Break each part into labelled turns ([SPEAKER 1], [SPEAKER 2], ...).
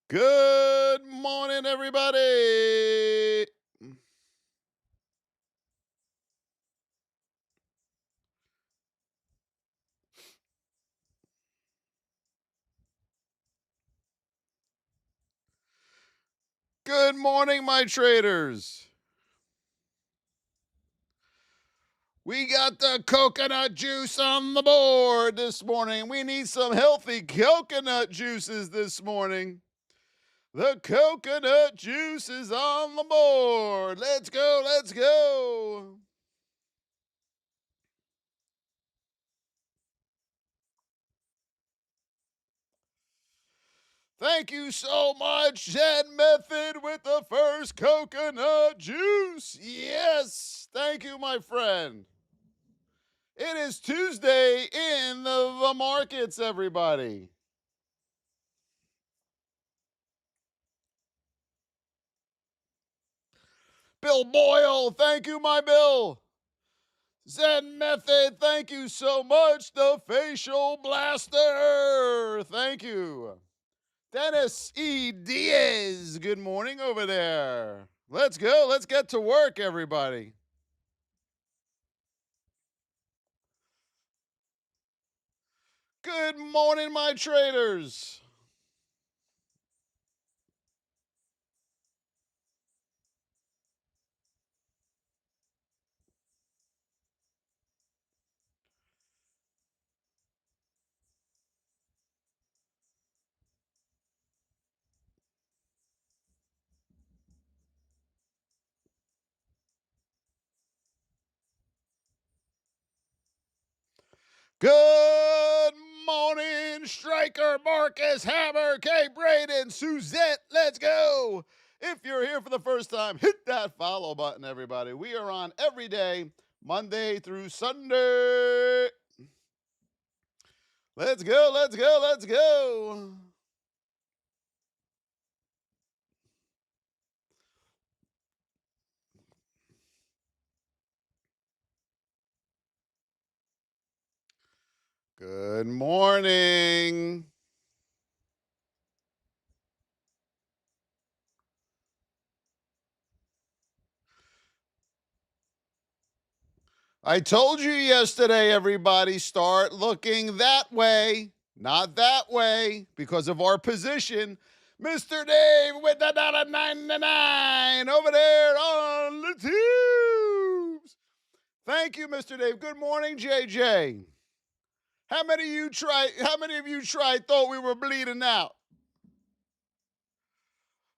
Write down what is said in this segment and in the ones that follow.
[SPEAKER 1] Good morning, everybody. Good morning, my traders. We got the coconut juice on the board this morning. We need some healthy coconut juices this morning. The coconut juice is on the board. Let's go, let's go. Thank you so much, Zen Method, with the first coconut juice. Yes, thank you, my friend. It is Tuesday in the markets, everybody. Bill Boyle, thank you, my Bill. Zen Method, thank you so much. The Facial Blaster, thank you. Dennis E. Diaz, good morning over there. Let's go. Let's get to work, everybody. Good morning, my traders. Good morning, Striker, Marcus, Hammer, K. Braden, Suzette. Let's go. If you're here for the first time, hit that follow button, everybody. We are on every day, Monday through Sunday. Let's go, let's go, let's go. Good morning. I told you yesterday, everybody, start looking that way, not that way, because of our position. Mr. Dave with the $1.99 over there on the tubes. Thank you, Mr. Dave. Good morning, JJ. How many of you thought we were bleeding out?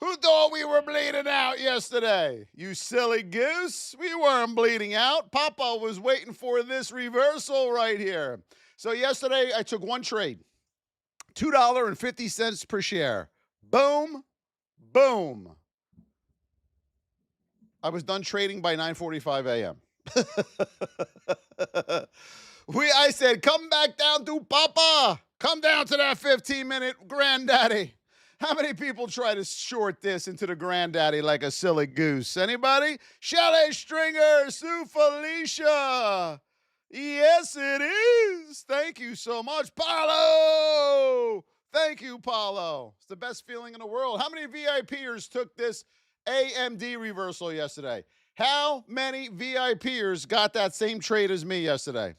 [SPEAKER 1] Who thought we were bleeding out yesterday? You silly goose. We weren't bleeding out. Papa was waiting for this reversal right here. So yesterday I took one trade. $2.50 per share. Boom, boom. I was done trading by 9:45 a.m. I said, come back down to Papa. Come down to that 15-minute granddaddy. How many people try to short this into the granddaddy like a silly goose? Anybody? Chalet Stringer, Sue Felicia. Yes, it is. Thank you so much, Paulo. Thank you, Paulo. It's the best feeling in the world. How many VIPers took this AMD reversal yesterday? How many VIPers got that same trade as me yesterday?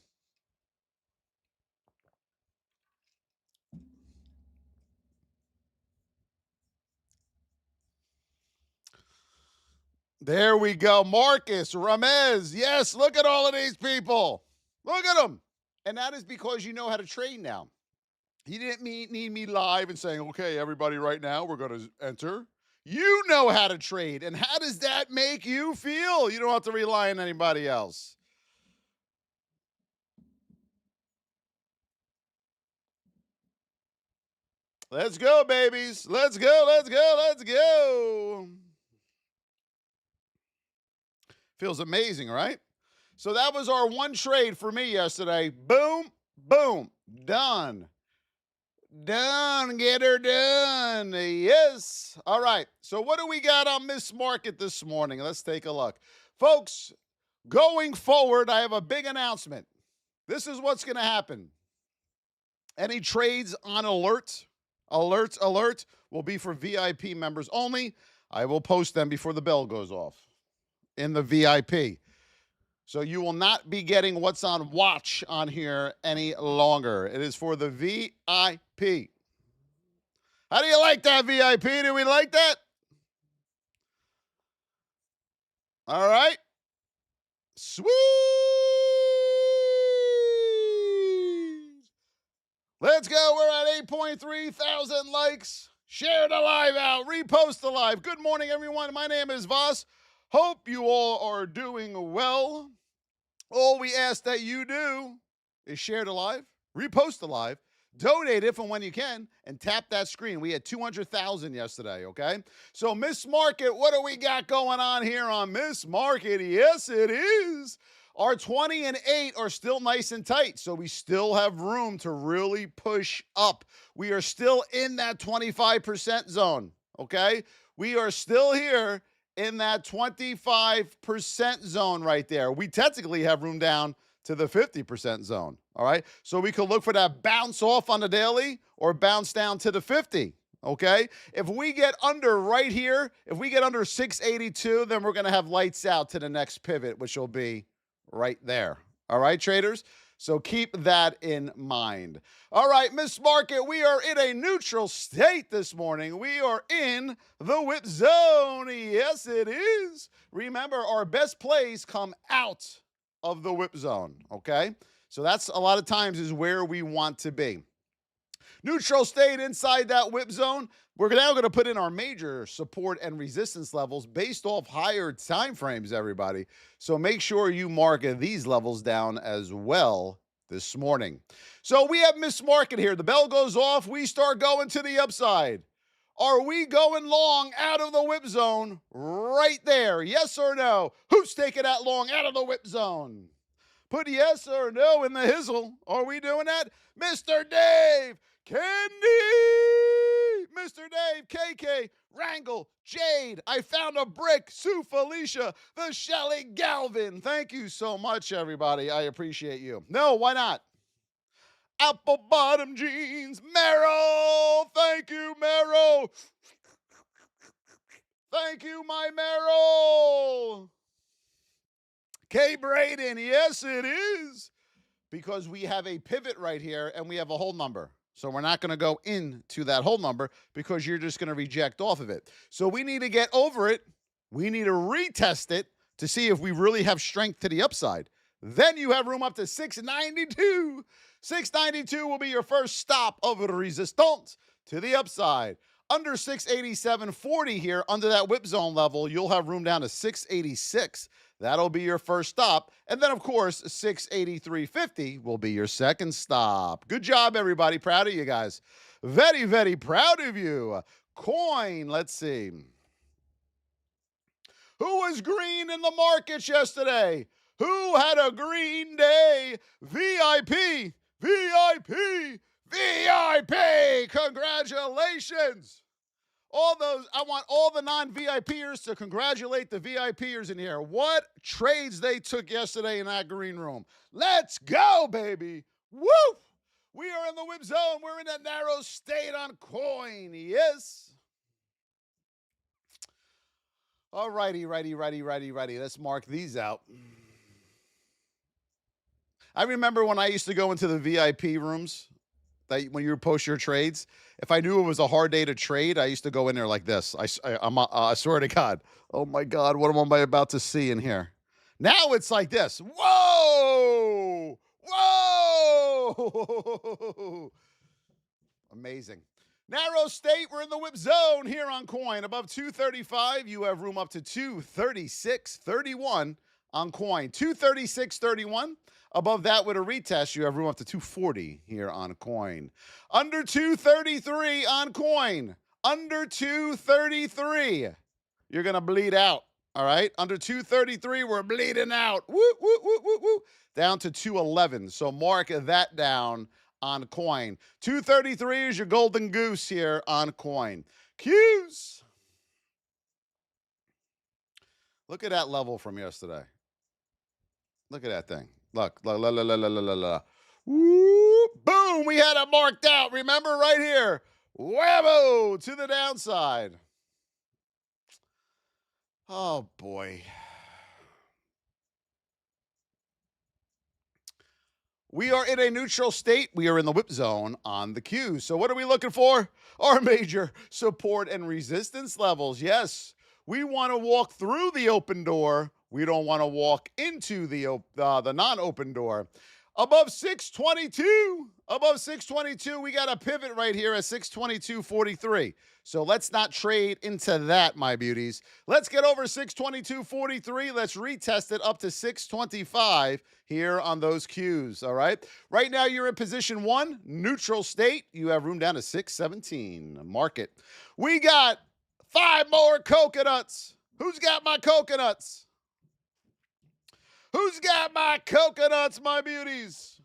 [SPEAKER 1] There we go. Marcus, Ramez. Yes, look at all of these people. Look at them. And that is because you know how to trade now. He didn't need me live and saying, okay, everybody, right now, we're going to enter. You know how to trade. And how does that make you feel? You don't have to rely on anybody else. Let's go, babies. Let's go, let's go, let's go. Feels amazing, right? So that was our one trade for me yesterday. Boom, boom, done. Done. Get her done. Yes. All right. So, what do we got on this market this morning? Let's take a look. Folks, going forward, I have a big announcement. This is what's going to happen. Any trades on alert? Alert will be for VIP members only. I will post them before the bell goes off in the VIP. So you will not be getting what's on watch on here any longer. It is for the VIP. How do you like that, VIP? Do we like that? All right. Sweet. Let's go. We're at 8.3 thousand likes. Share the live out. Repost the live. Good morning, everyone. My name is Voss. Hope you all are doing well. All we ask that you do is share the live, repost the live, donate if and when you can, and tap that screen. We had 200,000 yesterday, okay? So Miss Market, what do we got going on here on Miss Market? Yes, it is. Our 20 and 8 are still nice and tight, so we still have room to really push up. We are still in that 25% zone, okay? We are still here in that 25% zone right there. We technically have room down to the 50% zone, all right? So we could look for that bounce off on the daily or bounce down to the 50, okay? If we get under right here, if we get under 682, then we're going to have lights out to the next pivot, which will be right there, all right, traders? So keep that in mind. All right, Miss Market, we are in a neutral state this morning. We are in the whip zone. Yes, it is. Remember, our best plays come out of the whip zone, okay? So that's a lot of times is where we want to be. Neutral state inside that whip zone. We're now going to put in our major support and resistance levels based off higher time frames, everybody. So make sure you mark these levels down as well this morning. So we have Miss Market here. The bell goes off. We start going to the upside. Are we going long out of the whip zone right there? Yes or no? Who's taking that long out of the whip zone? Put yes or no in the hizzle. Are we doing that? Mr. Dave, Candy, Mr. Dave, KK, Wrangle, Jade, I found a brick, Sue Felicia, the Shelly Galvin. Thank you so much, everybody. I appreciate you. No, why not? Apple bottom jeans, Merrill. Thank you, Merrill. Thank you, my Merrill. K. Braden, yes, it is. Because we have a pivot right here and we have a hold number. So we're not going to go into that hold number because you're just going to reject off of it. So we need to get over it. We need to retest it to see if we really have strength to the upside. Then you have room up to 692. 692 will be your first stop of resistance to the upside. Under 687.40 here, under that whip zone level, you'll have room down to 686. That'll be your first stop. And then, of course, 683.50 will be your second stop. Good job, everybody. Proud of you guys. Very, very proud of you. Coin, let's see. Who was green in the markets yesterday? Who had a green day? VIP, VIP, VIP. Congratulations. All those, I want all the non-VIPers to congratulate the VIPers in here. What trades they took yesterday in that green room. Let's go, baby. Woo! We are in the whip zone. We're in that narrow state on coin. Yes. All righty. Let's mark these out. I remember when I used to go into the VIP rooms, that when you post your trades, if I knew it was a hard day to trade, I used to go in there like this. I swear to God. Oh, my God. What am I about to see in here? Now it's like this. Whoa! Whoa! Amazing. Narrow state. We're in the whip zone here on coin. Above 235, you have room up to 236.31 on coin. 236.31. Above that with a retest, you have room up to 240 here on coin. Under 233 on coin. Under 233, you're going to bleed out, all right? Under 233, we're bleeding out. Woo, woo, woo, woo, woo. Down to 211. So mark that down on coin. 233 is your golden goose here on coin. Q's. Look at that level from yesterday. Look at that thing. Look. Woo, boom, we had it marked out. Remember right here. Whammo to the downside. Oh, boy. We are in a neutral state. We are in the whip zone on the Qs. So what are we looking for? Our major support and resistance levels. Yes, we want to walk through the open door. We don't want to walk into the non-open door. Above 622, we got a pivot right here at 622.43. So let's not trade into that, my beauties. Let's get over 622.43. Let's retest it up to 625 here on those Qs, all right? Right now, you're in position 1, neutral state. You have room down to 617. Market. We got 5 more coconuts. Who's got my coconuts? Who's got my coconuts, my beauties?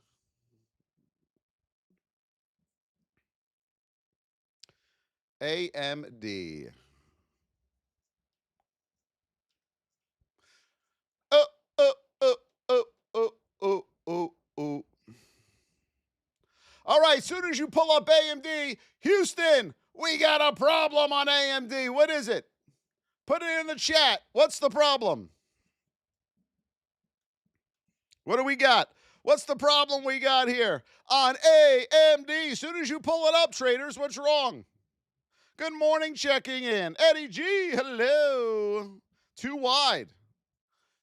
[SPEAKER 1] AMD. Oh, oh, oh, oh, oh, oh, oh, oh. All right, soon as you pull up AMD, Houston, we got a problem on AMD. What is it? Put it in the chat. What's the problem? What do we got? What's the problem we got here on AMD? As soon as you pull it up, traders, what's wrong? Good morning, checking in. Eddie G, hello. Too wide.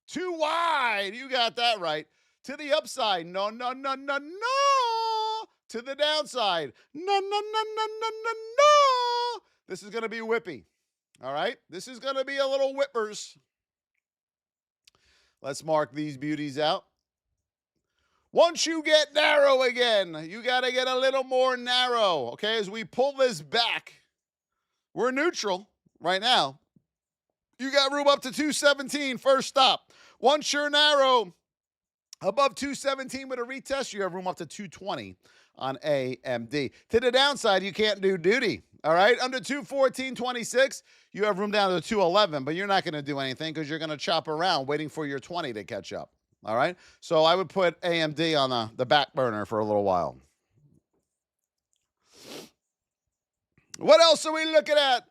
[SPEAKER 1] Too wide. You got that right. To the upside. No, no, no, no, no. To the downside. No, no, no, no, no, no, no. This is going to be whippy. All right? This is going to be a little whippers. Let's mark these beauties out. Once you get narrow again, you got to get a little more narrow, okay? As we pull this back, we're neutral right now. You got room up to 217, first stop. Once you're narrow, above 217 with a retest, you have room up to 220 on AMD. To the downside, you can't do duty, all right? Under 214.26, you have room down to 211, but you're not going to do anything because you're going to chop around waiting for your 20 to catch up. All right, so I would put AMD on the back burner for a little while. What else are we looking at?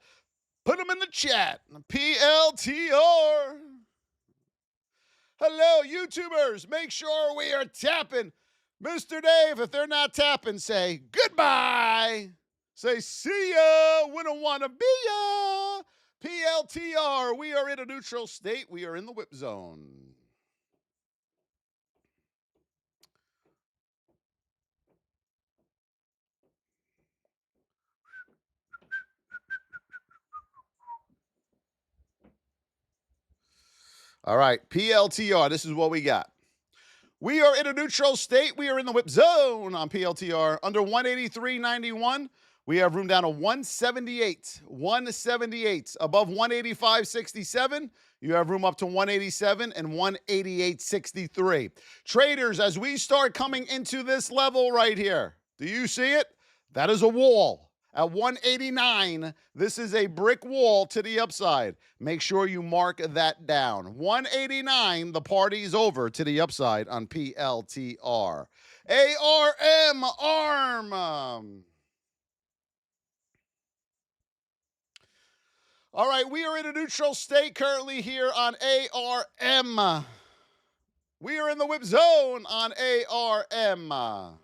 [SPEAKER 1] Put them in the chat. PLTR. Hello, YouTubers. Make sure we are tapping. Mr. Dave, if they're not tapping, say goodbye. Say see ya. Wouldn't want to be ya. PLTR. We are in a neutral state. We are in the whip zone. All right, PLTR, this is what we got. We are in a neutral state. We are in the whip zone on PLTR. Under 183.91, we have room down to 178. 178. Above 185.67, you have room up to 187 and 188.63. Traders, as we start coming into this level right here, do you see it? That is a wall. At 189, this is a brick wall to the upside. Make sure you mark that down. 189, the party's over to the upside on PLTR. ARM, ARM. All right, we are in a neutral state currently here on ARM. We are in the whip zone on ARM.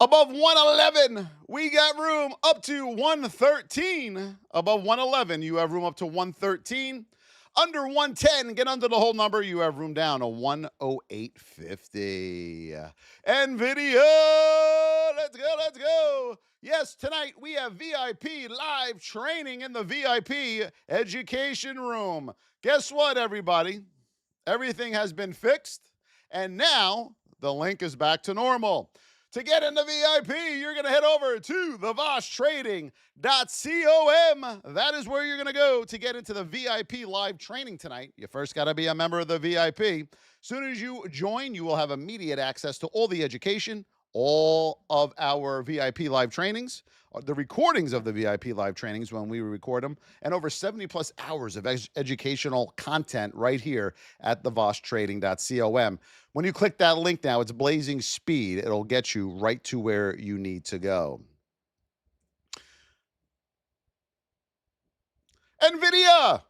[SPEAKER 1] Above 111, we got room up to 113. Above 111, you have room up to 113. Under 110, get under the whole number, you have room down to 108.50. NVIDIA, let's go, let's go. Yes, tonight we have VIP live training in the VIP education room. Guess what, everybody? Everything has been fixed, and now the link is back to normal. To get into VIP, you're going to head over to the VossTrading.com. That is where you're going to go to get into the VIP live training tonight. You first got to be a member of the VIP. As soon as you join, you will have immediate access to all the education, all of our VIP live trainings, the recordings of the VIP live trainings when we record them, and over 70 plus hours of educational content right here at thevosstrading.com. When you click that link now, it's blazing speed. It'll get you right to where you need to go. NVIDIA,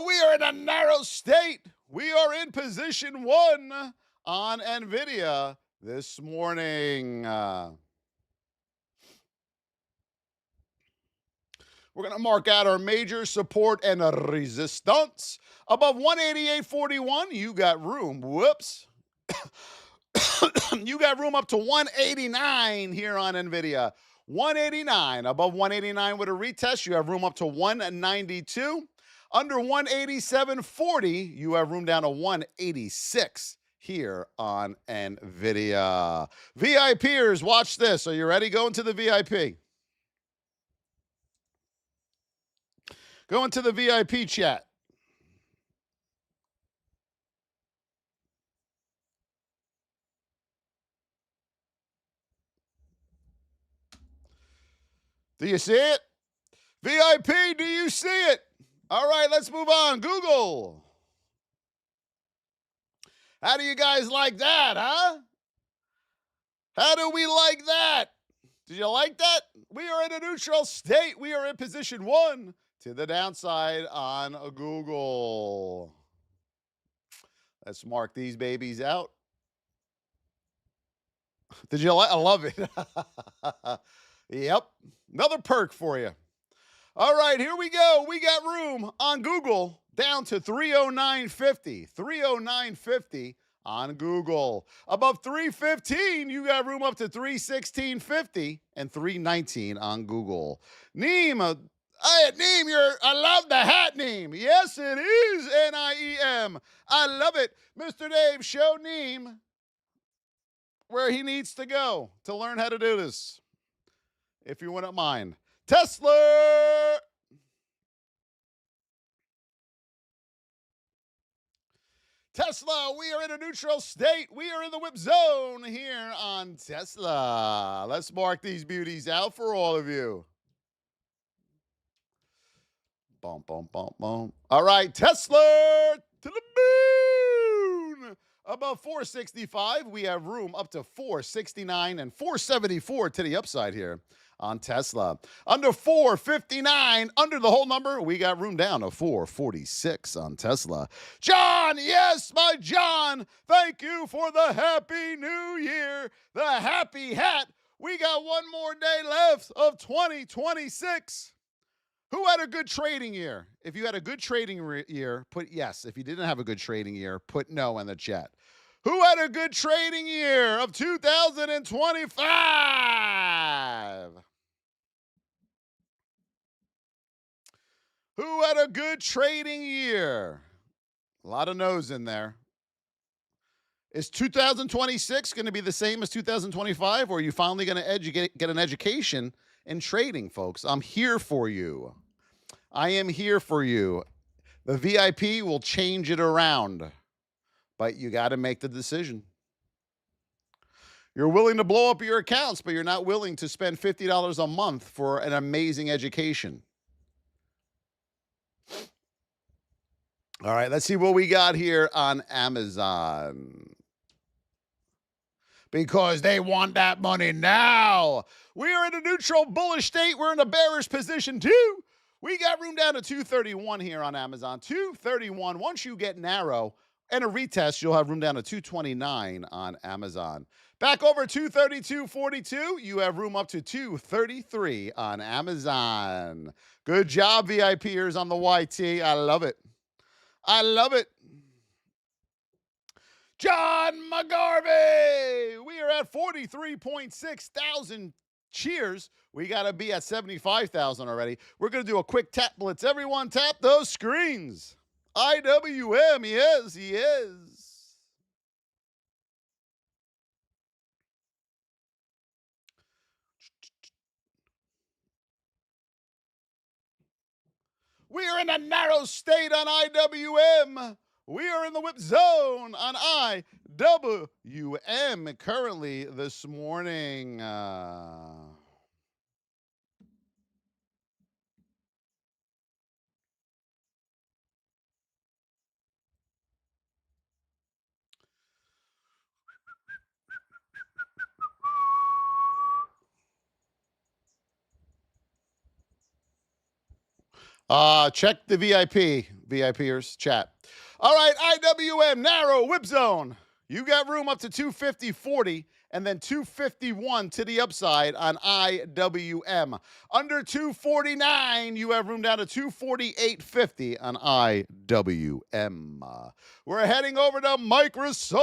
[SPEAKER 1] we are in a narrow state. We are in position 1 on NVIDIA this morning. We're going to mark out our major support and resistance. Above 188.41, you got room. Whoops. You got room up to 189 here on NVIDIA. 189. Above 189 with a retest, you have room up to 192. Under 187.40, you have room down to 186 here on NVIDIA. VIPers, watch this. Are you ready? Go into the VIP. Go into the VIP chat. Do you see it? VIP, do you see it? All right, let's move on. Google. How do you guys like that, huh? How do we like that? Did you like that? We are in a neutral state. We are in position 1 to the downside on Google. Let's mark these babies out. Did you like? I love it. Yep. Another perk for you. All right, here we go. We got room on Google down to 309.50. 309.50 on Google. Above 315, you got room up to 316.50 and 319 on Google. Neem, Neem, I love the hat, Neem. Yes, it is NIEM. I love it. Mr. Dave, show Neem where he needs to go to learn how to do this, if you wouldn't mind. Tesla. Tesla, we are in a neutral state. We are in the whip zone here on Tesla. Let's mark these beauties out for all of you. Boom, boom, boom, boom. All right, Tesla to the moon. Above 465, we have room up to 469 and 474 to the upside here on Tesla. Under 459, under the whole number, we got room down to 446 on Tesla. John, yes, my John, thank you for the Happy New Year, the happy hat. We got one more day left of 2026. Who had a good trading year? If you had a good trading year, put yes. If you didn't have a good trading year, put no in the chat. Who had a good trading year of 2025? Who had a good trading year? A lot of no's in there. Is 2026 going to be the same as 2025, or are you finally going to get an education in trading, folks? I'm here for you. I am here for you. The VIP will change it around, but you got to make the decision. You're willing to blow up your accounts, but you're not willing to spend $50 a month for an amazing education. All right, let's see what we got here on Amazon. Because they want that money now. We are in a neutral bullish state. We're in a bearish position too. We got room down to 231 here on Amazon. 231. Once you get narrow and a retest, you'll have room down to 229 on Amazon. Back over 232.42. You have room up to 233 on Amazon. Good job, VIPers on the YT. I love it. I love it. John McGarvey, we are at 43.6 thousand cheers. We got to be at 75,000 already. We're going to do a quick tap blitz. Everyone tap those screens. IWM, yes, he is. We are in a narrow state on IWM. We are in the whip zone on IWM. IWM currently this morning. Check the VIPers chat. All right, IWM narrow whip zone. You got room up to 250.40 and then 251 to the upside on IWM. Under 249, you have room down to 248.50 on IWM. We're heading over to Microsoft.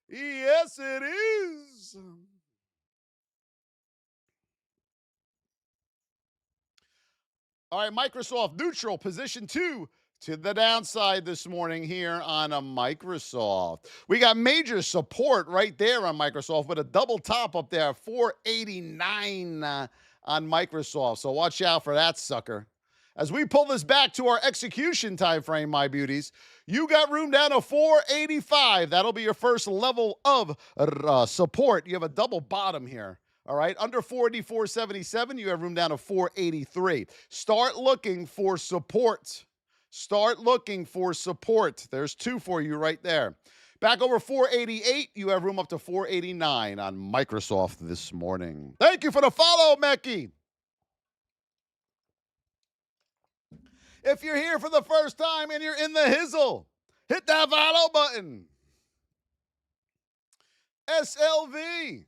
[SPEAKER 1] Yes, it is. All right, Microsoft neutral, position 2 to the downside this morning here on a Microsoft. We got major support right there on Microsoft with a double top up there, 489 on Microsoft. So watch out for that sucker. As we pull this back to our execution time frame, my beauties, you got room down to 485. That'll be your first level of support. You have a double bottom here. All right, under 484.77, you have room down to 483. Start looking for support. Start looking for support. There's 2 for you right there. Back over 488, you have room up to 489 on Microsoft this morning. Thank you for the follow, Mecky. If you're here for the first time and you're in the hizzle, hit that follow button. SLV.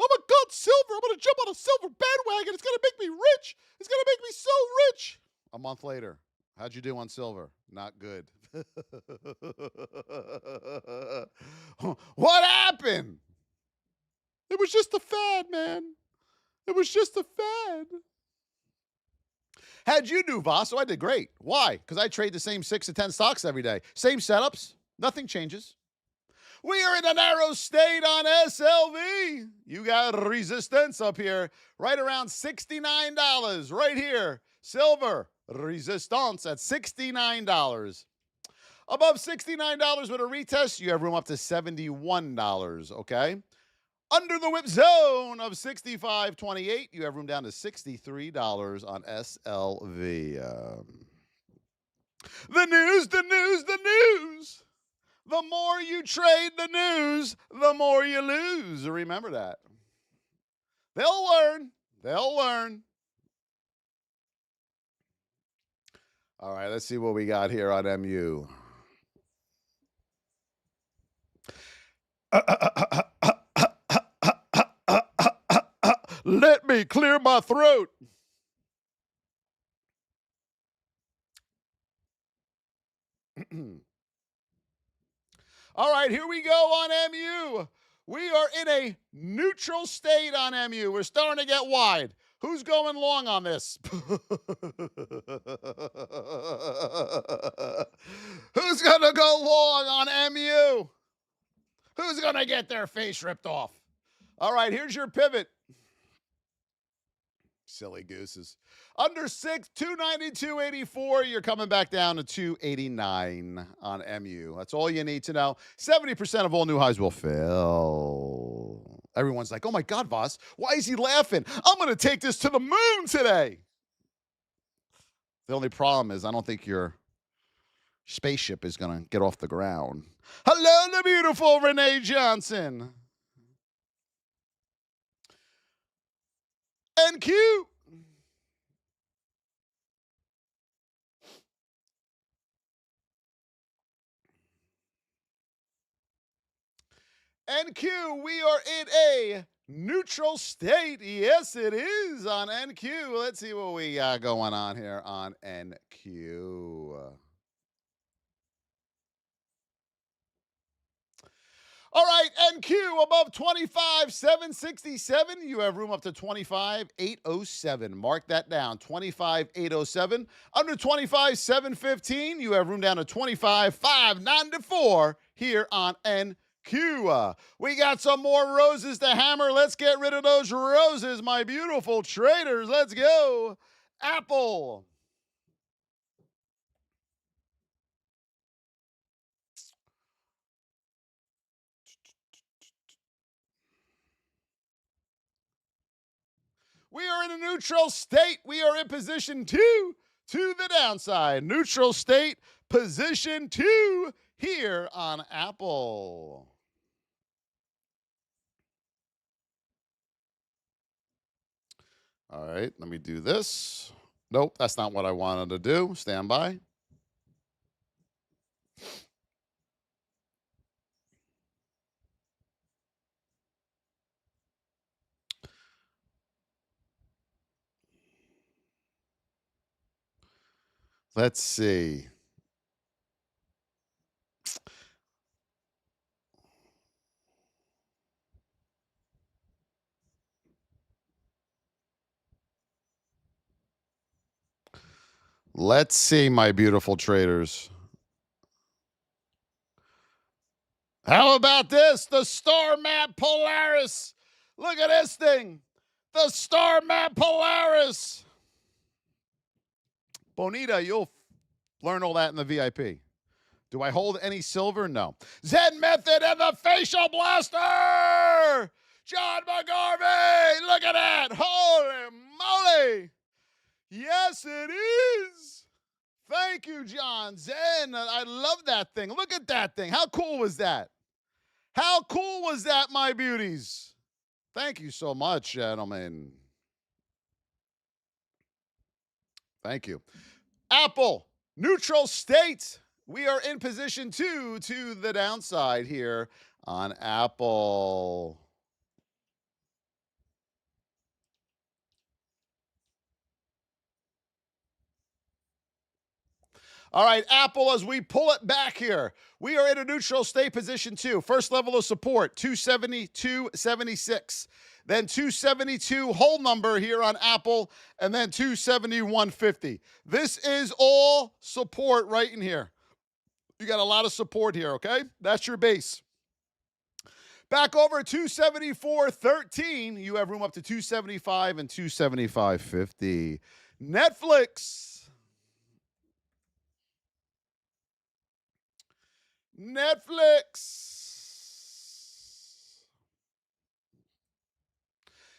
[SPEAKER 1] Oh my God, silver. I'm going to jump on a silver bandwagon. It's going to make me rich. It's going to make me so rich. A month later, how'd you do on silver? Not good. What happened? It was just a fad, man. It was just a fad. How'd you do, Voss? Oh, I did great. Why? Because I trade the same 6 to 10 stocks every day. Same setups. Nothing changes. We are in a narrow state on SLV. You got resistance up here, right around $69, right here. Silver resistance at $69. Above $69 with a retest, you have room up to $71, okay? Under the whip zone of 65.28, you have room down to $63 on SLV. The news. The more you trade the news, the more you lose. Remember that. They'll learn. All right, let's see what we got here on MU. Let me clear my throat. All right, here we go on MU. We are in a neutral state on MU. We're starting to get wide. Who's going long on this? Who's going to go long on MU? Who's going to get their face ripped off? All right, here's your pivot. Silly gooses. Under 6, 292.84. You're coming back down to 289 on MU. That's all you need to know. 70% of all new highs will fail. Everyone's like, oh my God, Voss, why is he laughing? I'm going to take this to the moon today. The only problem is I don't think your spaceship is going to get off the ground. Hello, the beautiful Renee Johnson. NQ. NQ, we are in a neutral state. Yes, it is on NQ. Let's see what we got going on here on NQ. All right, NQ above 25,767. You have room up to 25,807. Mark that down, 25,807. Under 25,715, you have room down to 25,594 here on NQ. We got some more roses to hammer. Let's get rid of those roses, my beautiful traders. Let's go. Apple. We are in a neutral state. We are in position 2 to the downside. Neutral state, position 2 here on Apple. All right, let me do this. Nope, that's not what I wanted to do. Stand by. Let's see. Let's see, my beautiful traders. How about this? The Star Map Polaris. Look at this thing. The Star Map Polaris. Bonita, you'll learn all that in the VIP. Do I hold any silver? No. Zen Method and the Facial Blaster. John McGarvey. Look at that. Holy moly. Yes, it is. Thank you, John. Zen, I love that thing. Look at that thing. How cool was that? How cool was that, my beauties? Thank you so much, gentlemen. Thank you. Apple, neutral state. We are in position 2 to the downside here on Apple. All right, Apple, as we pull it back here, we are in a neutral state position 2. First level of support, 272.76. Then 272 whole number here on Apple, and then 271.50. This is all support right in here. You got a lot of support here, okay? That's your base. Back over at 274.13, you have room up to 275 and 275.50. Netflix.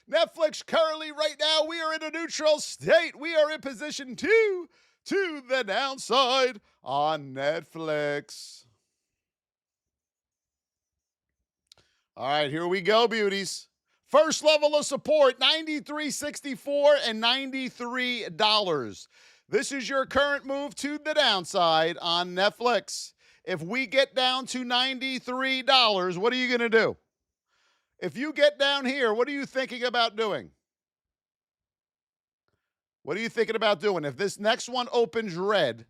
[SPEAKER 1] Netflix currently right now, we are in a neutral state. We are in position 2 to the downside on Netflix. All right, here we go, beauties. First level of support, $93.64 and $93. This is your current move to the downside on Netflix. If we get down to $93, what are you going to do? If you get down here, what are you thinking about doing? What are you thinking about doing? If this next one opens red,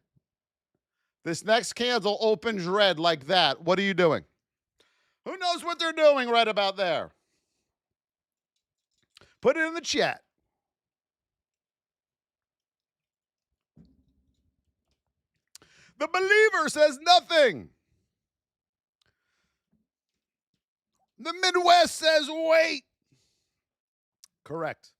[SPEAKER 1] this next candle opens red like that, what are you doing? Who knows what they're doing right about there? Put it in the chat. The believer says nothing. The Midwest says wait. Correct.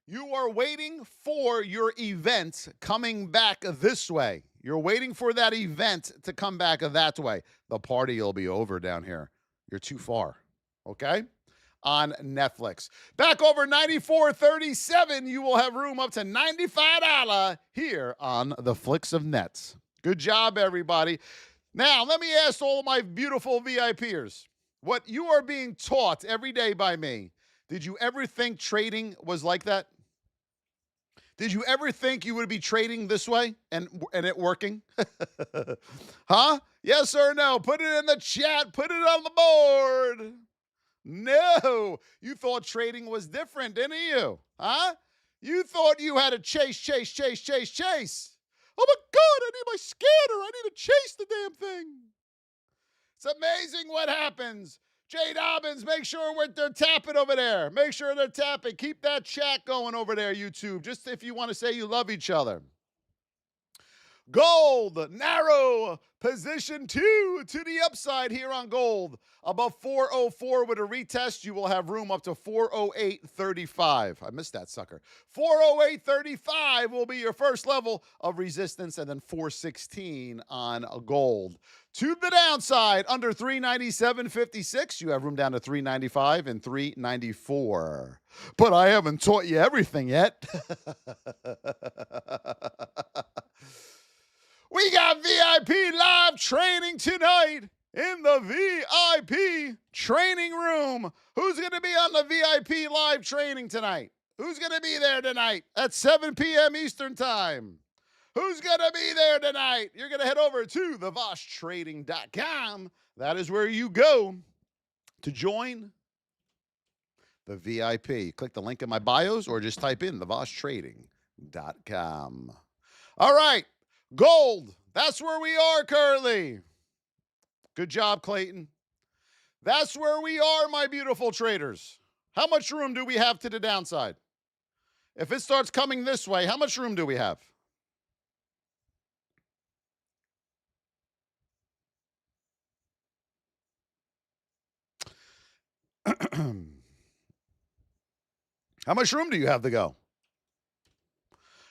[SPEAKER 1] You are waiting for your event coming back this way. You're waiting for that event to come back that way. The party will be over down here. You're too far. Okay? On Netflix. Back over 94.37, you will have room up to $95 here on the Flicks of Nets. Good job, everybody. Now, let me ask all of my beautiful VIPers, what you are being taught every day by me, did you ever think trading was like that? Did you ever think you would be trading this way and it working? Huh? Yes or no? Put it in the chat. Put it on the board. No. You thought trading was different, didn't you? Huh? You thought you had to chase. Oh my God, I need my scanner. I need to chase the damn thing. It's amazing what happens. Jay Dobbins, make sure they're tapping over there. Make sure they're tapping. Keep that chat going over there, YouTube, just if you want to say you love each other. Gold, narrow, position 2 to the upside here on gold. Above 404 with a retest, you will have room up to 408.35. I missed that sucker. 408.35 will be your first level of resistance, and then 416 on gold. To the downside, under 397.56, you have room down to 395 and 394. But I haven't taught you everything yet. We got VIP live training tonight in the VIP training room. Who's going to be on the VIP live training tonight? Who's going to be there tonight at 7 p.m. Eastern Time? Who's going to be there tonight? You're going to head over to thevosstrading.com. That is where you go to join the VIP. Click the link in my bios or just type in thevosstrading.com. All right. Gold, that's where we are currently. Good job, Clayton. That's where we are, my beautiful traders. How much room do we have to the downside? If it starts coming this way, how much room do we have? How much room do you have to go?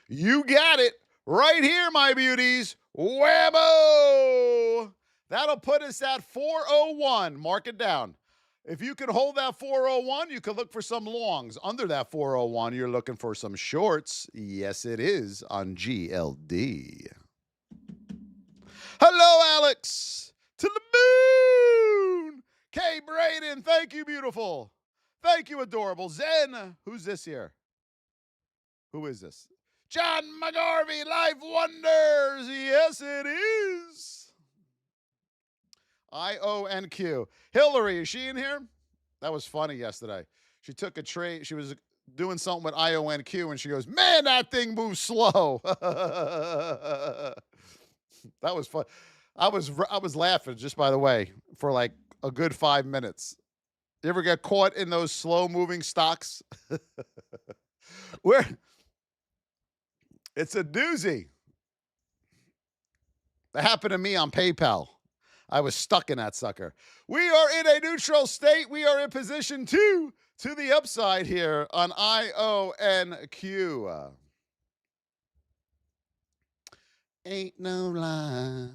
[SPEAKER 1] You got it. Right here, my beauties. Whammo! That'll put us at 401. Mark it down. If you can hold that 401, you can look for some longs. Under that 401, you're looking for some shorts. Yes, it is on GLD. Hello, Alex. To the moon. Kay Braden, thank you, beautiful. Thank you, adorable. Zen, who's this here? Who is this? John McGarvey, Life Wonders. Yes, it is. IONQ. Hillary, is she in here? That was funny yesterday. She took a trade. She was doing something with IONQ, and she goes, man, that thing moves slow. That was fun. I was laughing, just by the way, for like a good 5 minutes. You ever get caught in those slow-moving stocks? Where... It's a doozy. That happened to me on PayPal. I was stuck in that sucker. We are in a neutral state. We are in position 2 to the upside here on IONQ. Ain't no lie.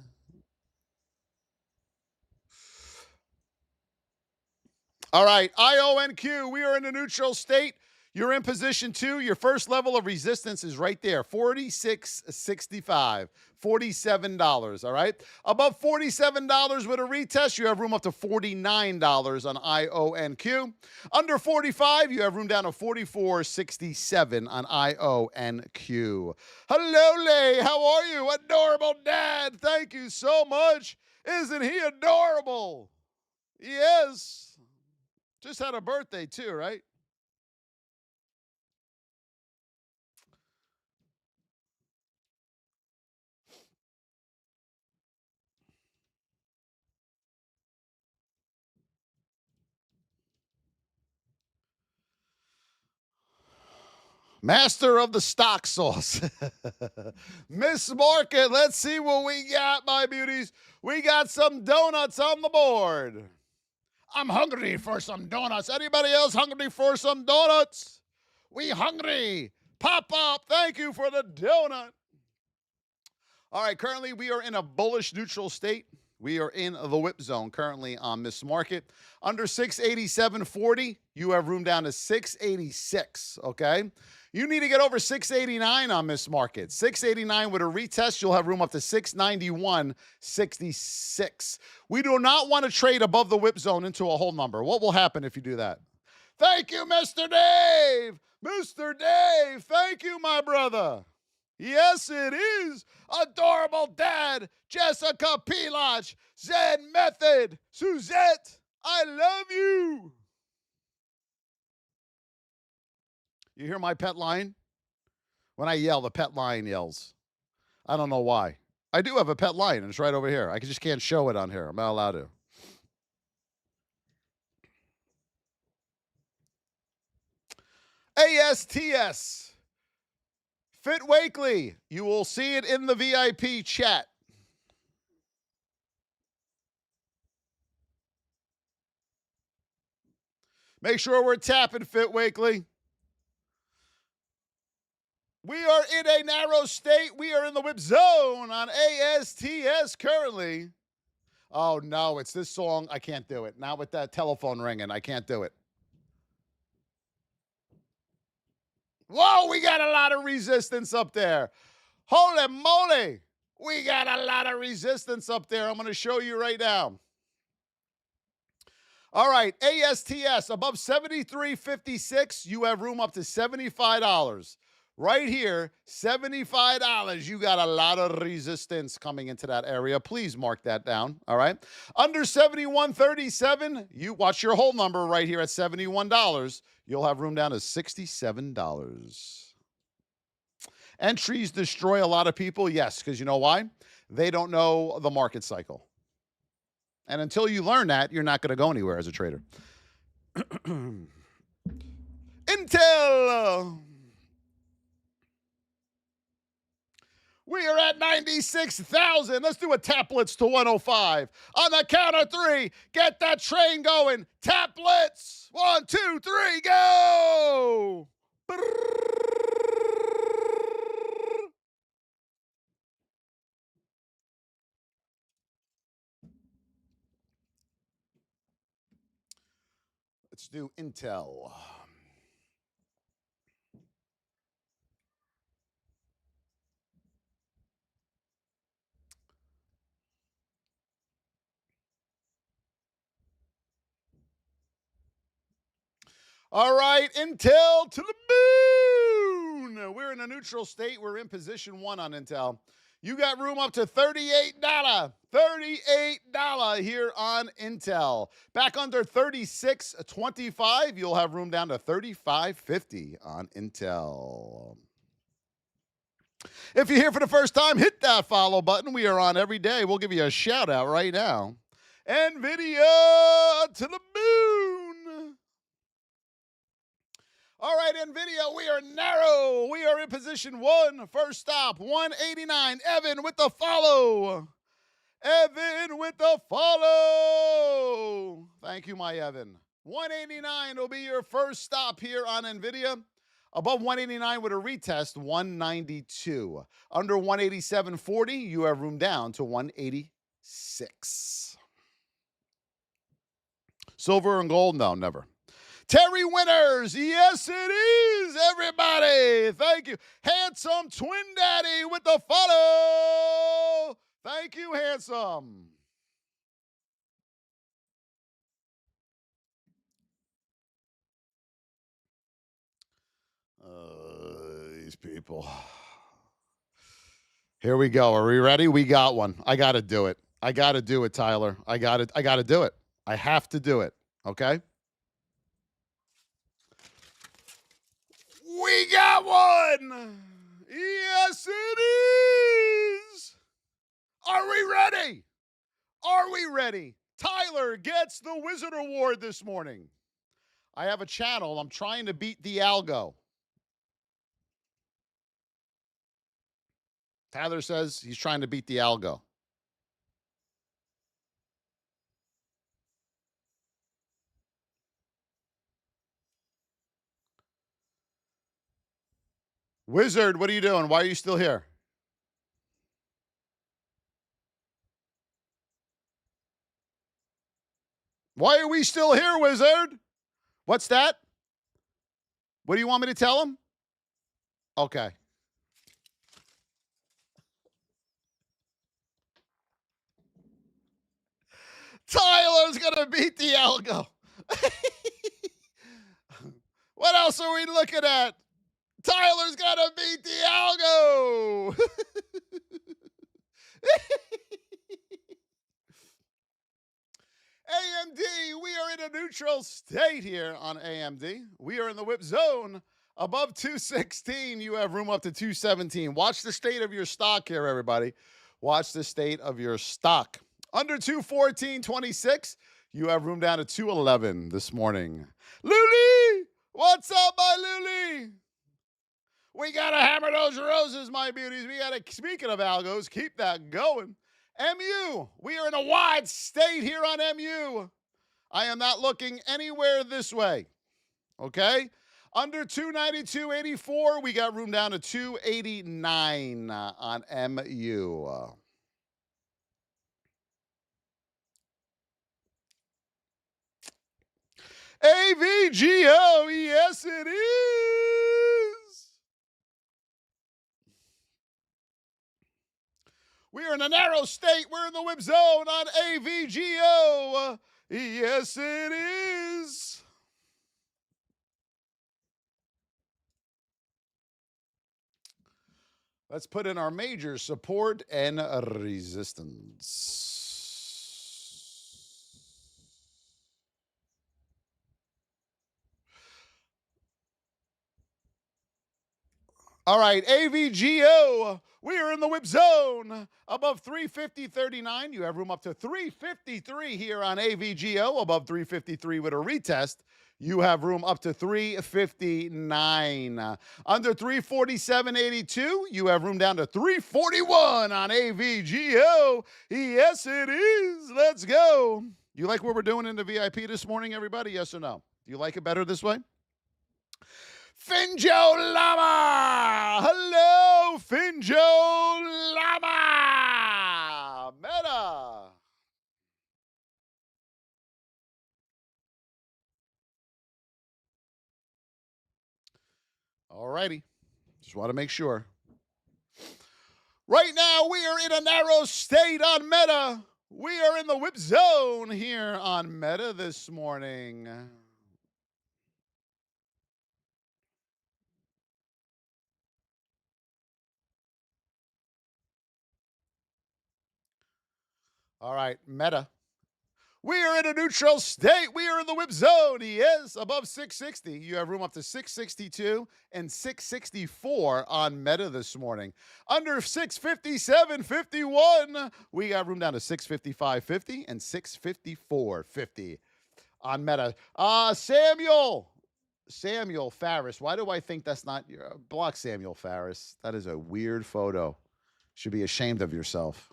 [SPEAKER 1] All right, IONQ, we are in a neutral state. You're in position 2. Your first level of resistance is right there, $46.65, $47, all right? Above $47 with a retest, you have room up to $49 on IONQ. Under 45, you have room down to $44.67 on IONQ. Hello, Lay. How are you? Adorable dad. Thank you so much. Isn't he adorable? Yes. Just had a birthday, too, right? Master of the stock sauce. Miss Market, let's see what we got, my beauties. We got some donuts on the board. I'm hungry for some donuts. Anybody else hungry for some donuts? We hungry. Pop up. Thank you for the donut. All right, currently we are in a bullish neutral state. We are in the whip zone currently on Miss Market. Under 687.40, you have room down to 686, okay? You need to get over 689 on Miss Market. 689 with a retest, you'll have room up to 691.66. We do not want to trade above the whip zone into a whole number. What will happen if you do that? Thank you, Mr. Dave. Mr. Dave, thank you, my brother. Yes, it is. Adorable Dad, Jessica Pilach, Zen Method, Suzette, I love you. You hear my pet lion? When I yell, the pet lion yells. I don't know why. I do have a pet lion, and it's right over here. I just can't show it on here. I'm not allowed to. ASTS. Fit Wakely, you will see it in the VIP chat. Make sure we're tapping Fit Wakely. We are in a narrow state. We are in the whip zone on ASTS currently. Oh, no, it's this song. I can't do it. Not with that telephone ringing. I can't do it. Whoa, we got a lot of resistance up there. Holy moly. We got a lot of resistance up there. I'm going to show you right now. All right, ASTS above 73.56, you have room up to $75. Right here, $75. You got a lot of resistance coming into that area. Please mark that down, all right? Under 71.37, you watch your whole number right here at $71. You'll have room down to $67. Entries destroy a lot of people, yes, because you know why? They don't know the market cycle. And until you learn that, you're not going to go anywhere as a trader. Intel. We are at 96,000. Let's do a tap blitz to 105. On the count of three, get that train going. Tap blitz. 1, 2, 3, go. Let's do Intel. All right, Intel to the moon. We're in a neutral state. We're in position 1 on Intel. You got room up to $38. $38 here on Intel. Back under 36.25, you'll have room down to 35.50 on Intel. If you're here for the first time, hit that follow button. We are on every day. We'll give you a shout out right now. NVIDIA to the moon. All right, NVIDIA, we are narrow. We are in position 1. First stop, 189. Evan with the follow. Evan with the follow. Thank you, my Evan. 189 will be your first stop here on NVIDIA. Above 189 with a retest, 192. Under 187.40, you have room down to 186. Silver and gold? No, never. Terry Winners, yes it is, everybody. Thank you. Handsome Twin Daddy with the follow. Thank you, Handsome. These people. Here we go. Are we ready? We got one. I got to do it. I got to do it, Tyler. I got to do it. I have to do it. Okay? We got one. Yes, it is. Are we ready? Are we ready? Tyler gets the Wizard Award this morning. I have a channel. I'm trying to beat the algo. Tyler says he's trying to beat the algo. Wizard, what are you doing? Why are you still here? Why are we still here, Wizard? What's that? What do you want me to tell him? Okay. Tyler's going to beat the algo. What else are we looking at? Tyler's got to beat the algo. AMD, we are in a neutral state here on AMD. We are in the whip zone. Above 216, you have room up to 217. Watch the state of your stock here, everybody. Watch the state of your stock. Under 214.26, you have room down to 211 this morning. Luli, what's up, my Luli? We we got to hammer those roses, my beauties. We got to, speaking of algos, keep that going. MU, we are in a wide state here on MU. I am not looking anywhere this way. Okay? Under 292.84, we got room down to 289 on MU. AVGO, yes it is. We are in a narrow state. We're in the whip zone on AVGO. Yes it is. Let's put in our major support and resistance. All right, AVGO, we are in the whip zone above 350.39. You have room up to 353 here on AVGO, above 353 with a retest. You have room up to 359. Under 347.82, you have room down to 341 on AVGO. Yes, it is. Let's go. You like what we're doing in the VIP this morning, everybody? Yes or no? Do you like it better this way? Finjo Lama! Hello, Finjo Lama! Meta! All righty. Just want to make sure. Right now, we are in a narrow state on Meta. We are in the whip zone here on Meta this morning. All right, Meta. We are in a neutral state. We are in the whip zone. He is above 660. You have room up to 662 and 664 on Meta this morning. Under 657.51, we got room down to 655.50 and 654.50 on Meta. Samuel Farris. Why do I think that's not your block? Samuel Farris. That is a weird photo. Should be ashamed of yourself.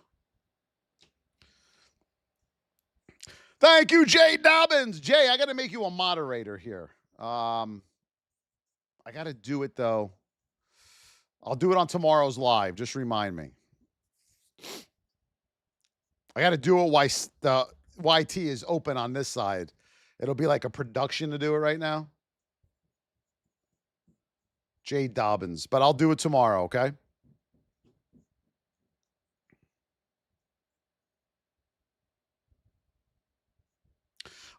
[SPEAKER 1] Thank you, Jay Dobbins. Jay, I got to make you a moderator here. I got to do it, though. I'll do it on tomorrow's live. Just remind me. I got to do it while the YT is open on this side. It'll be like a production to do it right now. Jay Dobbins. But I'll do it tomorrow, okay?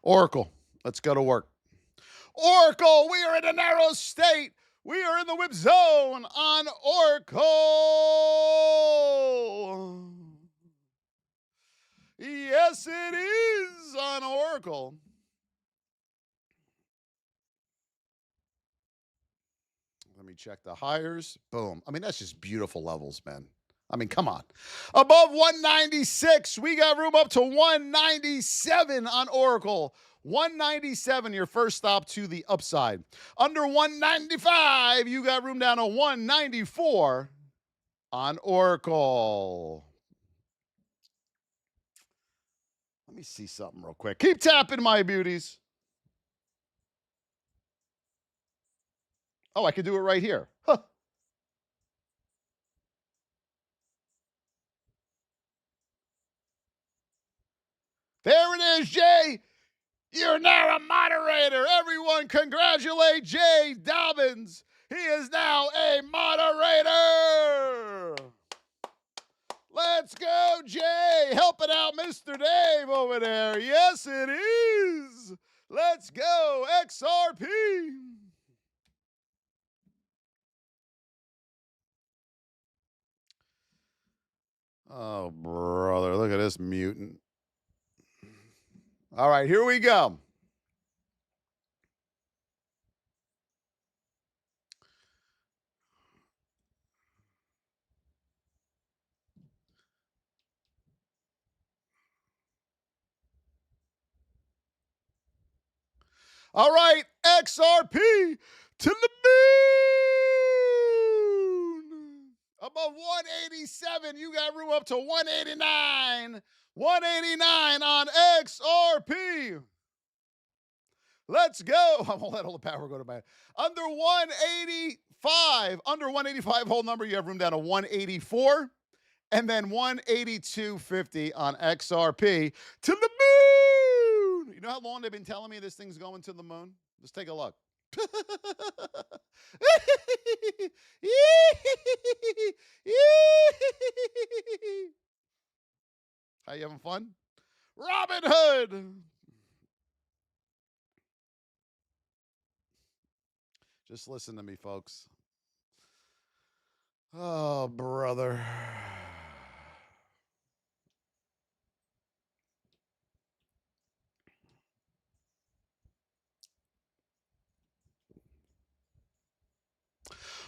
[SPEAKER 1] Oracle, let's go to work. Oracle, we are in a narrow state. We are in the whip zone on Oracle. Yes, it is on Oracle. Let me check the hires. Boom. I mean, that's just beautiful levels, man. I mean, come on. Above 196, we got room up to 197 on Oracle. 197, your first stop to the upside. Under 195, you got room down to 194 on Oracle. Let me see something real quick. Keep tapping, my beauties. Oh, I could do it right here. Huh. There it is, Jay. You're now a moderator. Everyone congratulate Jay Dobbins. He is now a moderator. Let's go, Jay. Helping out Mr. Dave over there. Yes, it is. Let's go, XRP. Oh, brother, look at this mutant. All right, here we go. All right, XRP to the Above 187, you got room up to 189. 189 on XRP. Let's go. I'm going to let all the power go to my head. Under 185. Under 185 whole number, you have room down to 184. And then 182.50 on XRP to the moon. You know how long they've been telling me this thing's going to the moon? Let's take a look. How you having fun? Robin Hood. Just listen to me, folks. Oh, brother.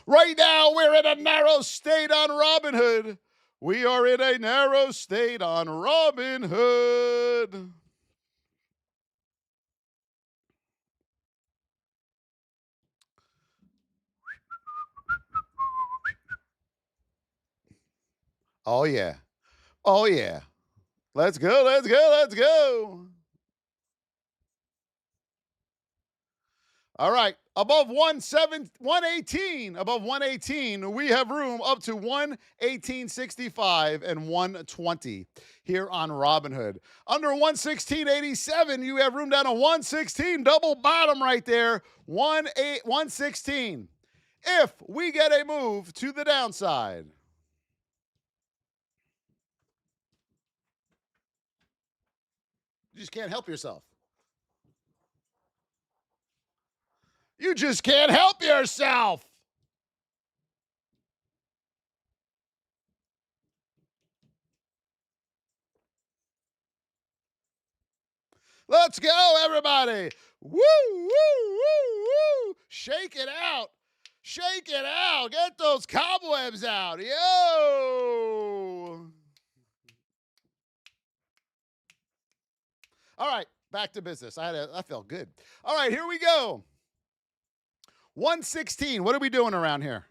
[SPEAKER 1] Right now, we're in a narrow state on Robinhood. We are in a narrow state on Robinhood. Oh, yeah. Oh, yeah. Let's go, let's go, let's go. All right. Above 118, above 118, we have room up to 118.65 and 120 here on Robinhood. Under 116.87, you have room down to 116, double bottom right there, 116. If we get a move to the downside, you just can't help yourself. You just can't help yourself. Let's go, everybody. Woo, woo, woo, woo. Shake it out. Shake it out. Get those cobwebs out. Yo. All right, back to business. I felt good. All right, here we go. 116. What are we doing around here?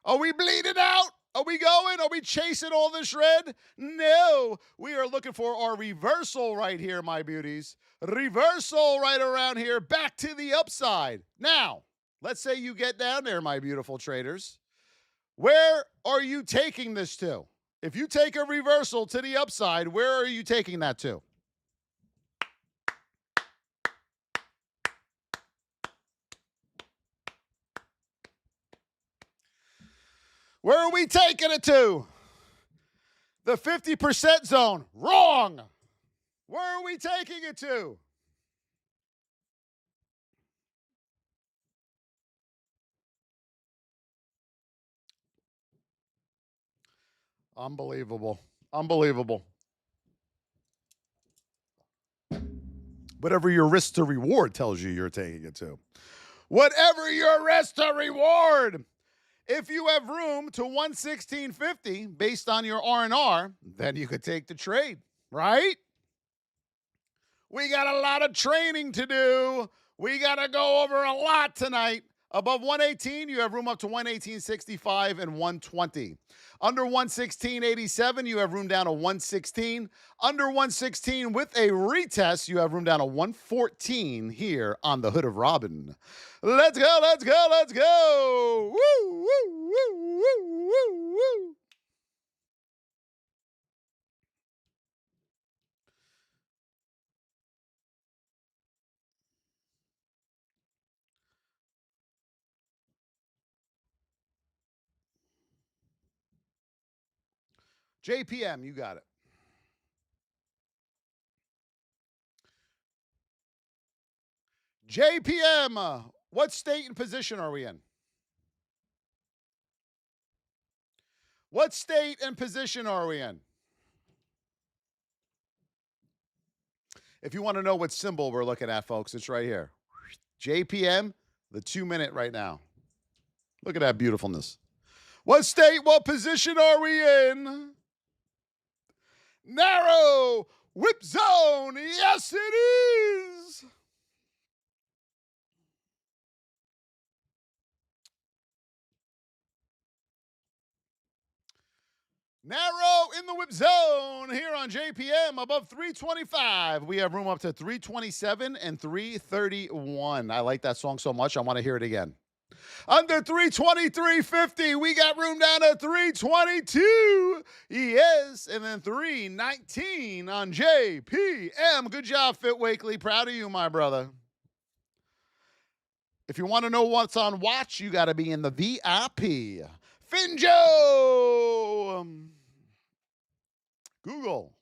[SPEAKER 1] Are we bleeding out? Are we going? Are we chasing all this red? No. We are looking for our reversal right here, my beauties. Reversal right around here, back to the upside. Now, let's say you get down there, my beautiful traders. Where are you taking this to? If you take a reversal to the upside, where are you taking that to? Where are we taking it to? The 50% zone. Wrong. Where are we taking it to? Unbelievable. Unbelievable. Whatever your risk to reward tells you you're taking it to. Whatever your risk to reward. If you have room to 116.50 based on your R&R, then you could take the trade, right? We got a lot of training to do. We got to go over a lot tonight. Above 118, you have room up to 118.65 and 120. Under 116.87, you have room down to 116. Under 116 with a retest, you have room down to 114 here on the Hood of Robin. Let's go, let's go, let's go. Woo, woo, woo, woo, woo, woo. JPM, you got it. JPM, what state and position are we in? What state and position are we in? If you want to know what symbol we're looking at, folks, it's right here. JPM, the 2-minute right now. Look at that beautifulness. What state, what position are we in? Narrow whip zone. Yes, it is. Narrow in the whip zone here on JPM above 325. We have room up to 327 and 331. I like that song so much, I want to hear it again. Under 323.50, we got room down to 322. Yes, and then 319 on JPM. Good job, Fit Wakely. Proud of you, my brother. If you want to know what's on watch, you got to be in the VIP. Finjo! Google.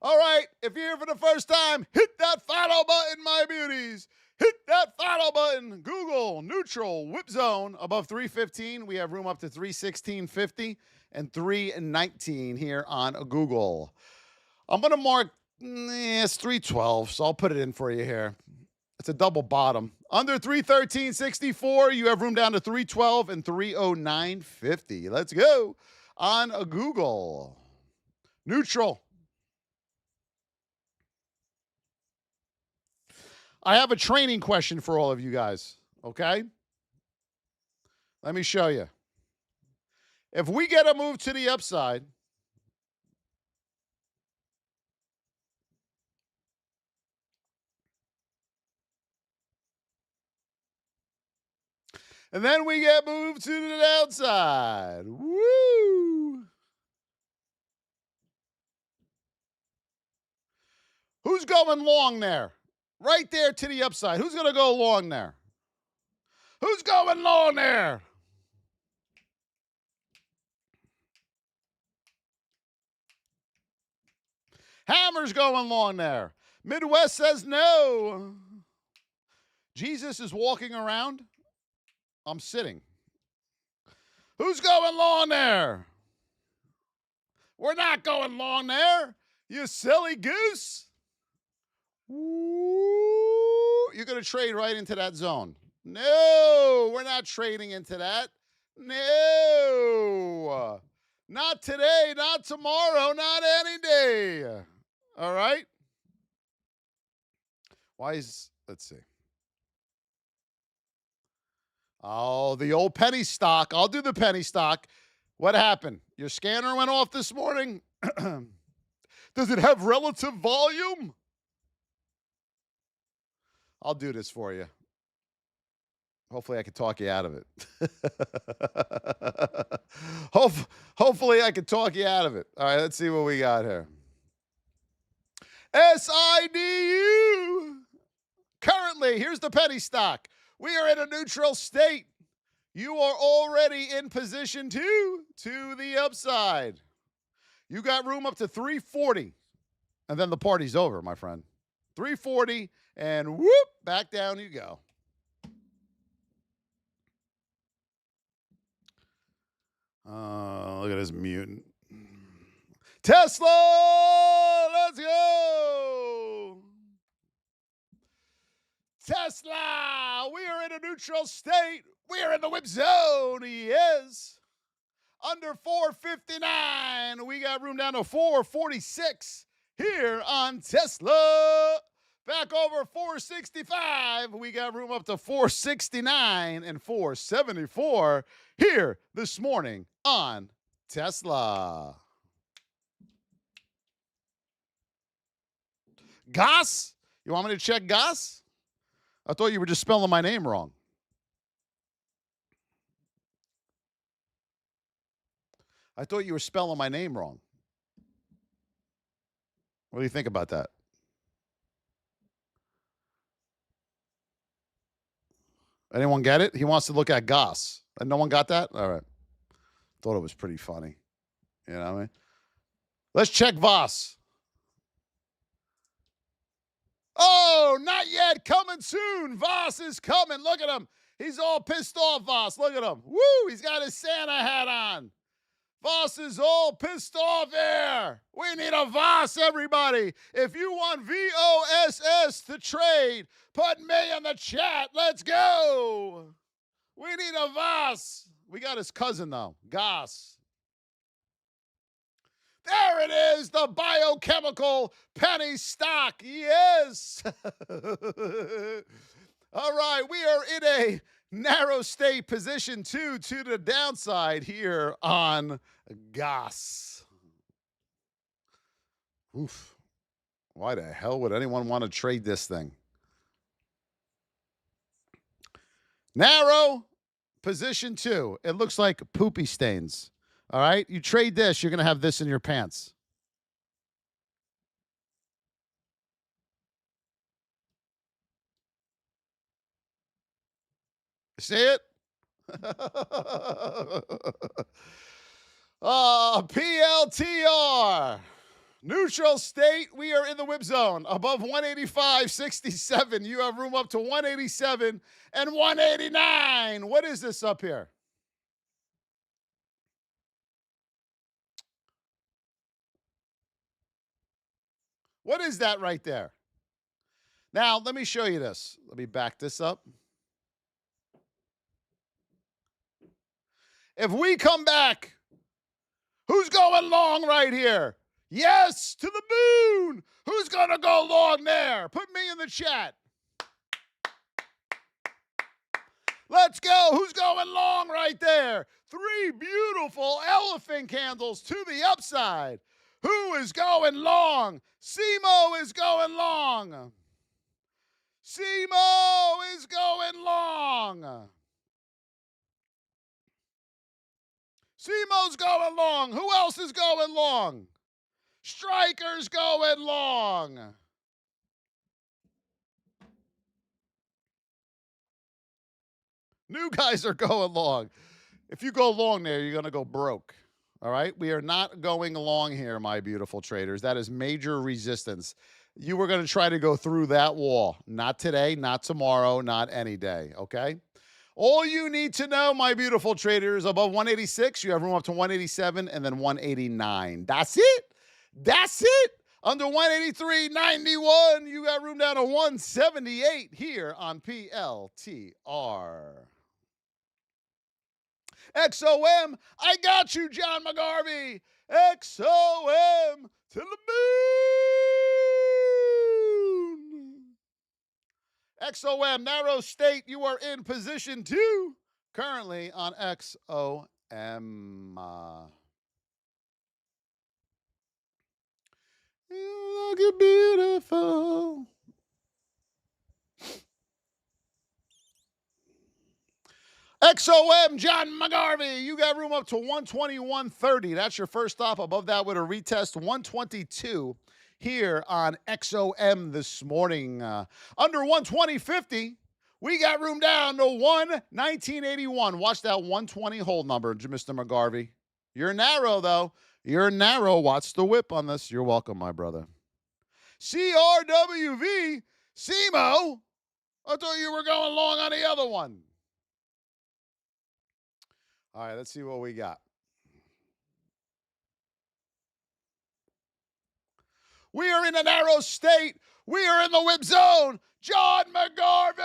[SPEAKER 1] All right, if you're here for the first time, hit that follow button, my beauties. Hit that follow button. Google, neutral, whip zone, above 315. We have room up to 316.50 and 319 here on Google. I'm going to mark, it's 312, so I'll put it in for you here. It's a double bottom. Under 313.64, you have room down to 312 and 309.50. Let's go on Google. Neutral. I have a training question for all of you guys, okay? Let me show you. If we get a move to the upside, and then we get moved to the downside, woo! Who's going long there? Right there to the upside. Who's going to go long there? Who's going long there? Hammer's going long there. Midwest says no. Jesus is walking around. I'm sitting. Who's going long there? We're not going long there. You silly goose. Ooh, you're going to trade right into that zone. No, we're not trading into that. No. Not today, not tomorrow, not any day. All right? Let's see. Oh, the old penny stock. I'll do the penny stock. What happened? Your scanner went off this morning? Does it have relative volume? I'll do this for you. Hopefully I can talk you out of it. Hopefully I can talk you out of it. All right, let's see what we got here. SIDU. Currently, here's the penny stock. We are in a neutral state. You are already in position two to the upside. You got room up to 340. And then the party's over, my friend. 340, and whoop, back down you go. Look at this mutant. Tesla, let's go. Tesla, we are in a neutral state. We are in the whip zone, yes. Under 459, we got room down to 446 here on Tesla. Back over 465, we got room up to 469 and 474 here this morning on Tesla. Goss? You want me to check Goss? I thought you were just spelling my name wrong. I thought you were spelling my name wrong. What do you think about that? Anyone get it? He wants to look at Goss. And no one got that? All right. Thought it was pretty funny. You know what I mean? Let's check Voss. Oh, not yet. Coming soon. Voss is coming. Look at him. He's all pissed off, Voss. Look at him. Woo! He's got his Santa hat on. Voss is all pissed off here. We need a Voss, everybody. If you want VOSS to trade, put me in the chat. Let's go. We need a Voss. We got his cousin, though, Goss. There it is, the biochemical penny stock. Yes. All right, we are in a Narrow stay position 2 to the downside here on Voss. Oof. Why the hell would anyone want to trade this thing? Narrow position 2. It looks like poopy stains. All right. You trade this, you're going to have this in your pants. See it? PLTR. Neutral state, we are in the whip zone. Above 185.67. You have room up to 187 and 189. What is this up here? What is that right there? Now, let me show you this. Let me back this up. If we come back, who's going long right here? Yes, to the moon. Who's going to go long there? Put me in the chat. Let's go. Who's going long right there? 3 beautiful elephant candles to the upside. Who is going long? Simo is going long. Simo is going long. Simo's going long. Who else is going long? Striker's going long. New guys are going long. If you go long there, you're going to go broke. All right? We are not going long here, my beautiful traders. That is major resistance. You were going to try to go through that wall. Not today, not tomorrow, not any day. Okay? All you need to know, my beautiful traders, above 186, you have room up to 187 and then 189. That's it. That's it. Under 183.91, you got room down to 178 here on PLTR. XOM, I got you, John McGarvey. XOM to the moon. XOM, narrow state, you are in position 2 currently on XOM. You look beautiful. XOM, John McGarvey, you got room up to 121.30. That's your first stop. Above that with a retest, 122 here on XOM this morning. Under 120.50, we got room down to 119.81. Watch that 120 hold number, Mr. McGarvey. You're narrow, though. You're narrow. Watch the whip on this. You're welcome, my brother. CRWV, Simo. I thought you were going long on the other one. All right, let's see what we got. We are in a narrow state. We are in the whip zone. John McGarvey.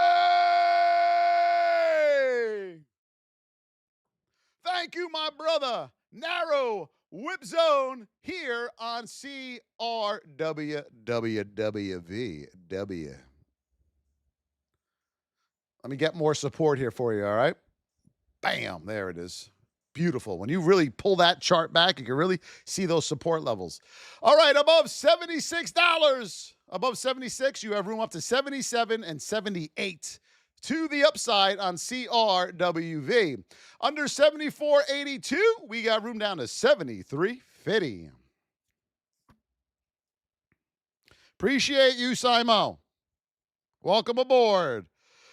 [SPEAKER 1] Thank you, my brother. Narrow whip zone here on CRWWVW. Let me get more support here for you, all right? Bam, there it is. Beautiful. When you really pull that chart back, you can really see those support levels. All right, above $76. Above 76, you have room up to 77 and 78 to the upside on CRWV. Under 74.82, we got room down to 73.50. Appreciate you, Simo. Welcome aboard.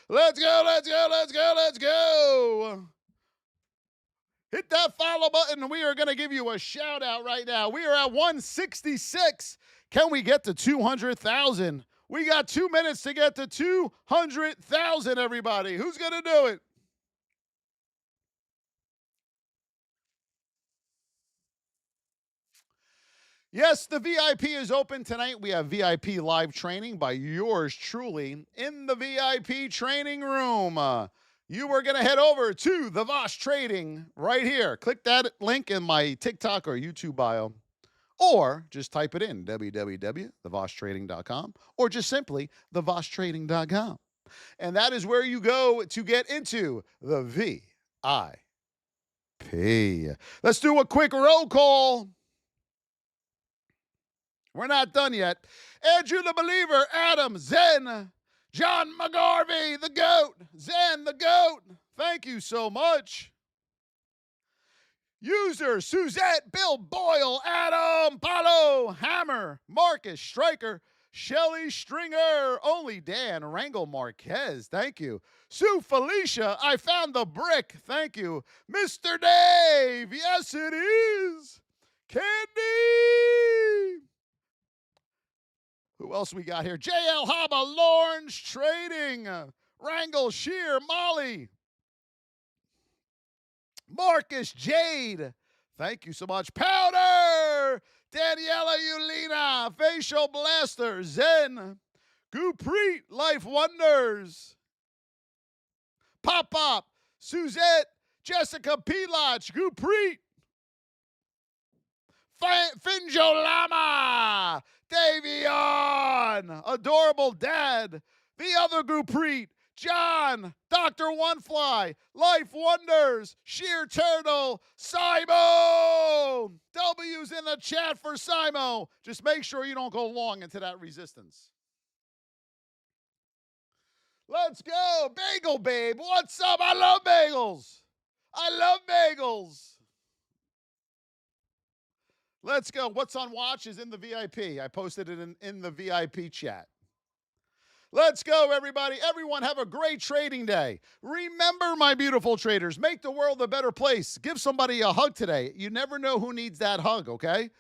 [SPEAKER 1] Let's go, let's go, let's go, let's go. Hit that follow button. We are going to give you a shout out right now. We are at 166. Can we get to 200,000? We got 2 minutes to get to 200,000, everybody. Who's going to do it? Yes, the VIP is open tonight. We have VIP live training by yours truly in the VIP training room. You are going to head over to the Voss Trading right here. Click that link in my TikTok or YouTube bio. Or just type it in, www.theVossTrading.com, or just simply theVossTrading.com. And that is where you go to get into the VIP. Let's do a quick roll call. We're not done yet. Andrew the Believer, Adam, Zen, John McGarvey, the GOAT, Zen, the GOAT. Thank you so much. User, Suzette, Bill Boyle, Adam, Paulo, Hammer, Marcus, Stryker, Shelly Stringer, Only Dan, Rangel Marquez, thank you. Sue Felicia, I found the brick, thank you. Mr. Dave, yes it is. Candy. Who else we got here? JL Haba, Lawrence Trading, Rangel Shear, Molly, Marcus Jade, thank you so much. Powder, Daniela Ulina, Facial Blaster, Zen, Gupreet, Life Wonders, Pop Pop, Suzette, Jessica Pilach, Gupreet, Finjo Lama, Davion, Adorable Dad, the other Gupreet, John, Dr. Onefly, Life Wonders, Sheer Turtle, Simo. W's in the chat for Simo. Just make sure you don't go long into that resistance. Let's go. Bagel Babe, what's up? I love bagels. I love bagels. Let's go. What's on watch is in the VIP. I posted it in the VIP chat. Let's go, everybody. Everyone have a great trading day. Remember, my beautiful traders, make the world a better place. Give somebody a hug today. You never know who needs that hug, okay?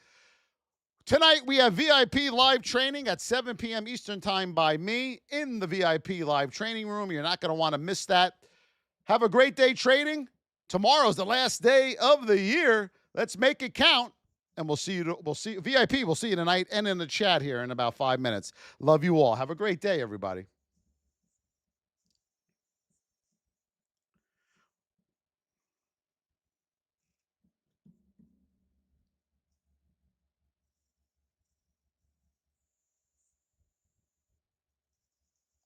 [SPEAKER 1] Tonight, we have VIP live training at 7 p.m. Eastern time by me in the VIP live training room. You're not going to want to miss that. Have a great day trading. Tomorrow's the last day of the year. Let's make it count. And we'll see VIP. We'll see you tonight and in the chat here in about 5 minutes. Love you all. Have a great day, everybody.